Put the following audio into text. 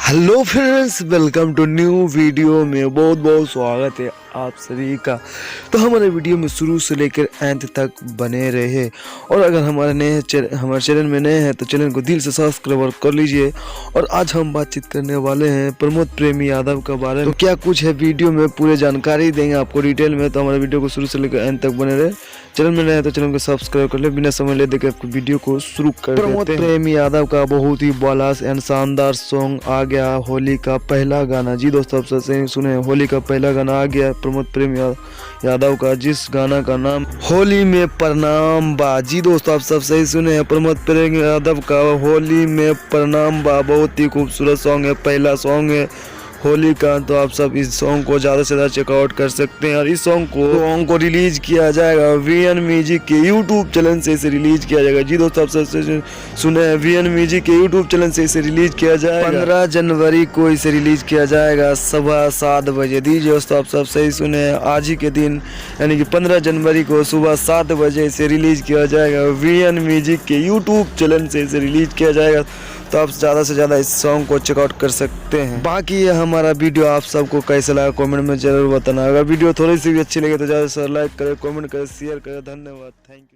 Hello friends, welcome to new video में बहुत बहुत स्वागत है आप सभी का। तो हमारे वीडियो में शुरू से लेकर अंत तक बने रहे। और अगर हमारे चैनल में नए हैं तो चैनल को दिल से सब्सक्राइब कर लीजिए। और आज हम बातचीत करने वाले हैं प्रमोद प्रेमी यादव के बारे में। तो क्या कुछ है वीडियो में पूरे जानकारी देंगे आपको डिटेल में। तो हमारे वीडियो को शुरू से लेकर अंत तक बने रहे। चैनल में नए हैं तो चैनल को सब्सक्राइब कर ले। बिना समय ले देकर आपको वीडियो को शुरू कर देते हैं। प्रमोद प्रेमी यादव का बहुत ही बॉलास एंड शानदार सॉन्ग आ गया, होली का पहला गाना। जी दोस्तों, आप सबसे सुने होली का पहला गाना आ गया प्रमोद प्रेमी यादव का, जिस गाना का नाम होली में प्रणाम बा। जी दोस्तों, आप सब सही सुने हैं, प्रमोद प्रेमी यादव का होली में प्रणाम बा। बहुत ही खूबसूरत सॉन्ग है, पहला सॉन्ग है होली का। तो आप सब इस सॉन्ग को ज़्यादा से ज़्यादा चेकआउट कर सकते हैं। और इस सॉन्ग को रिलीज किया जाएगा VN म्यूजिक के यूट्यूब चैनल से इसे रिलीज किया जाएगा। जी दोस्तों, आप सबसे सुने हैं, VN म्यूजिक के यूट्यूब चैनल से इसे रिलीज किया जाएगा। 15 जनवरी को इसे रिलीज किया जाएगा सुबह 7 बजे। दीजिए दोस्तों, आप सब सही सुने हैं, आज ही के दिन यानी कि 15 जनवरी को सुबह 7 बजे इसे रिलीज किया जाएगा। VN म्यूजिक के यूट्यूब चैनल से इसे रिलीज किया जाएगा। तो आप ज़्यादा से ज़्यादा इस सॉन्ग को चेकआउट कर सकते हैं। बाकी ये हमारा वीडियो आप सबको कैसा लगा कमेंट में ज़रूर बताना। अगर वीडियो थोड़ी सी भी अच्छी लगे तो ज़्यादा से लाइक करें, कमेंट करें, शेयर करें। धन्यवाद, थैंक यू।